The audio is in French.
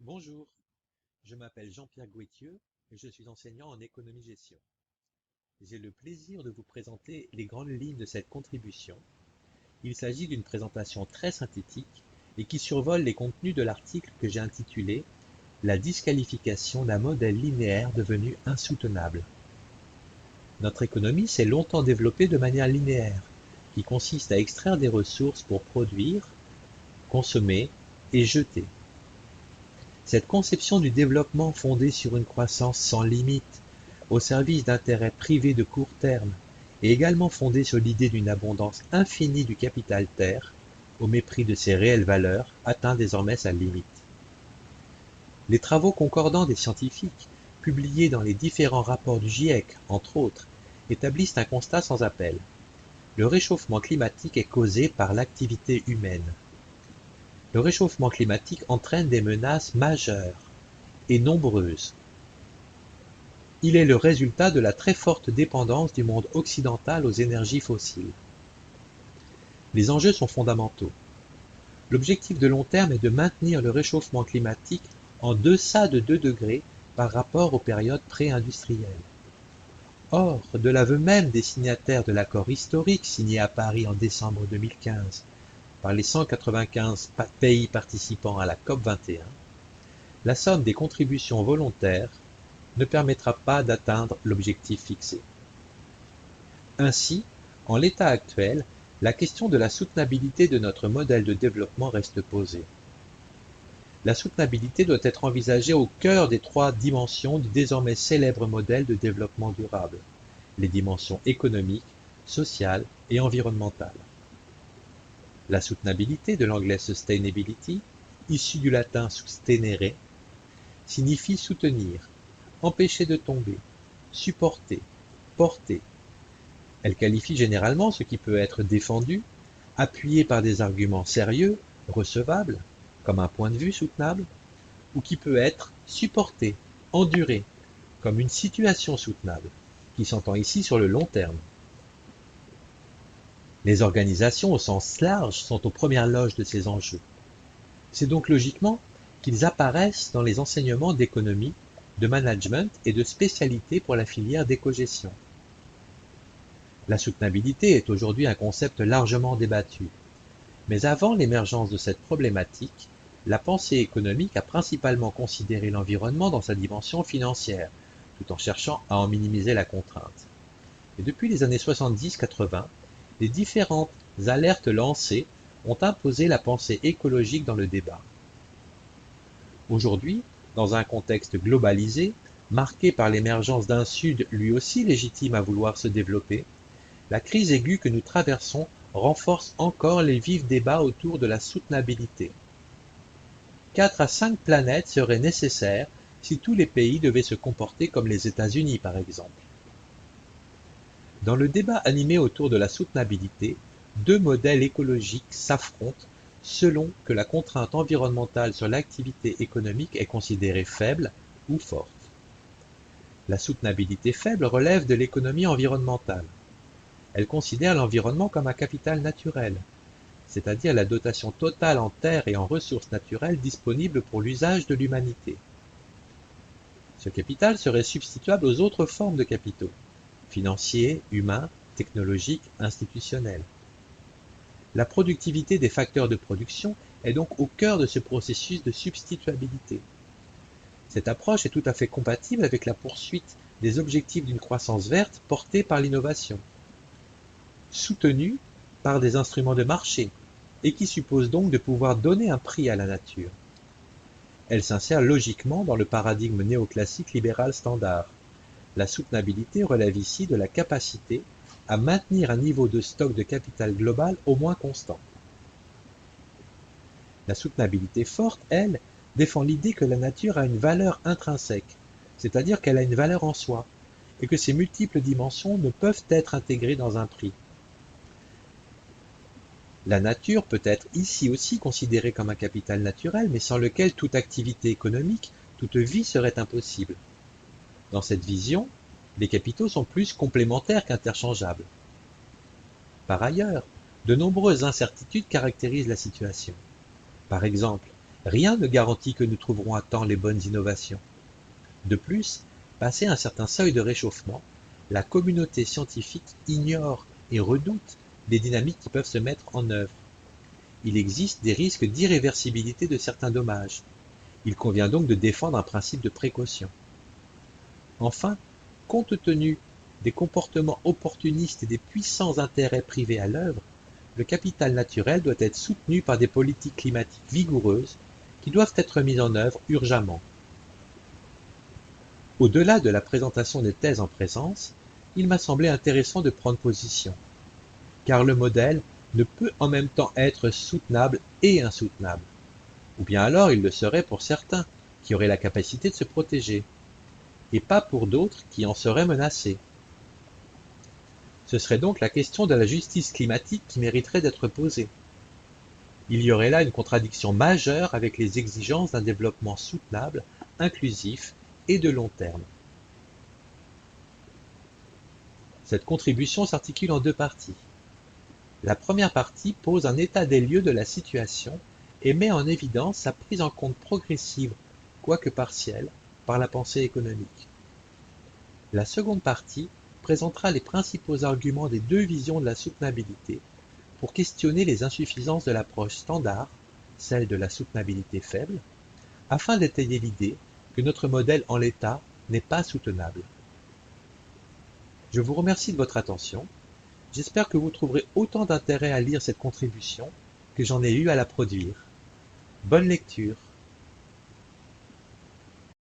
Bonjour, je m'appelle Jean-Pierre Gouetieux et je suis enseignant en économie-gestion. J'ai le plaisir de vous présenter les grandes lignes de cette contribution. Il s'agit d'une présentation très synthétique et qui survole les contenus de l'article que j'ai intitulé La disqualification d'un modèle linéaire devenu insoutenable. Notre économie s'est longtemps développée de manière linéaire, qui consiste à extraire des ressources pour produire, consommer et jeter. Cette conception du développement fondée sur une croissance sans limite, au service d'intérêts privés de court terme, et également fondée sur l'idée d'une abondance infinie du capital terre, au mépris de ses réelles valeurs, atteint désormais sa limite. Les travaux concordants des scientifiques, publiés dans les différents rapports du GIEC, entre autres, établissent un constat sans appel. Le réchauffement climatique est causé par l'activité humaine. Le réchauffement climatique entraîne des menaces majeures et nombreuses. Il est le résultat de la très forte dépendance du monde occidental aux énergies fossiles. Les enjeux sont fondamentaux. L'objectif de long terme est de maintenir le réchauffement climatique en deçà de 2 degrés par rapport aux périodes pré-industrielles. Or, de l'aveu même des signataires de l'accord historique signé à Paris en décembre 2015 par les 195 pays participants à la COP 21, la somme des contributions volontaires ne permettra pas d'atteindre l'objectif fixé. Ainsi, en l'état actuel, la question de la soutenabilité de notre modèle de développement reste posée. La soutenabilité doit être envisagée au cœur des 3 dimensions du désormais célèbre modèle de développement durable, les dimensions économiques, sociales et environnementales. La soutenabilité, de l'anglais sustainability, issue du latin sustenere, signifie soutenir, empêcher de tomber, supporter, porter. Elle qualifie généralement ce qui peut être défendu, appuyé par des arguments sérieux, recevables, comme un point de vue soutenable, ou qui peut être supporté, enduré, comme une situation soutenable, qui s'entend ici sur le long terme. Les organisations au sens large sont aux premières loges de ces enjeux. C'est donc logiquement qu'ils apparaissent dans les enseignements d'économie, de management et de spécialité pour la filière d'écogestion. La soutenabilité est aujourd'hui un concept largement débattu. Mais avant l'émergence de cette problématique, la pensée économique a principalement considéré l'environnement dans sa dimension financière, tout en cherchant à en minimiser la contrainte. Et depuis les années 70-80, les différentes alertes lancées ont imposé la pensée écologique dans le débat. Aujourd'hui, dans un contexte globalisé, marqué par l'émergence d'un Sud lui aussi légitime à vouloir se développer, la crise aiguë que nous traversons renforce encore les vifs débats autour de la soutenabilité. 4 à 5 planètes seraient nécessaires si tous les pays devaient se comporter comme les États-Unis par exemple. Dans le débat animé autour de la soutenabilité, 2 modèles écologiques s'affrontent selon que la contrainte environnementale sur l'activité économique est considérée faible ou forte. La soutenabilité faible relève de l'économie environnementale. Elle considère l'environnement comme un capital naturel, c'est-à-dire la dotation totale en terres et en ressources naturelles disponibles pour l'usage de l'humanité. Ce capital serait substituable aux autres formes de capitaux, financiers, humains, technologiques, institutionnels. La productivité des facteurs de production est donc au cœur de ce processus de substituabilité. Cette approche est tout à fait compatible avec la poursuite des objectifs d'une croissance verte portée par l'innovation, soutenue par des instruments de marché, et qui suppose donc de pouvoir donner un prix à la nature. Elle s'insère logiquement dans le paradigme néoclassique libéral standard. La soutenabilité relève ici de la capacité à maintenir un niveau de stock de capital global au moins constant. La soutenabilité forte, elle, défend l'idée que la nature a une valeur intrinsèque, c'est-à-dire qu'elle a une valeur en soi, et que ses multiples dimensions ne peuvent être intégrées dans un prix. La nature peut être ici aussi considérée comme un capital naturel, mais sans lequel toute activité économique, toute vie serait impossible. Dans cette vision, les capitaux sont plus complémentaires qu'interchangeables. Par ailleurs, de nombreuses incertitudes caractérisent la situation. Par exemple, Rien ne garantit que nous trouverons à temps les bonnes innovations. De plus, passé un certain seuil de réchauffement, la communauté scientifique ignore et redoute les dynamiques qui peuvent se mettre en œuvre. Il existe des risques d'irréversibilité de certains dommages. Il convient donc de défendre un principe de précaution. Enfin, compte tenu des comportements opportunistes et des puissants intérêts privés à l'œuvre, le capital naturel doit être soutenu par des politiques climatiques vigoureuses qui doivent être mises en œuvre urgemment. Au-delà de la présentation des thèses en présence, il m'a semblé intéressant de prendre position, car le modèle ne peut en même temps être soutenable et insoutenable. Ou bien alors il le serait pour certains, qui auraient la capacité de se protéger, et pas pour d'autres qui en seraient menacés. Ce serait donc la question de la justice climatique qui mériterait d'être posée. Il y aurait là une contradiction majeure avec les exigences d'un développement soutenable, inclusif et de long terme. Cette contribution s'articule en deux parties. La première partie pose un état des lieux de la situation et met en évidence sa prise en compte progressive, quoique partielle, par la pensée économique. La seconde partie présentera les principaux arguments des deux visions de la soutenabilité pour questionner les insuffisances de l'approche standard, celle de la soutenabilité faible, afin d'étayer l'idée que notre modèle en l'état n'est pas soutenable. Je vous remercie de votre attention. J'espère que vous trouverez autant d'intérêt à lire cette contribution que j'en ai eu à la produire. Bonne lecture.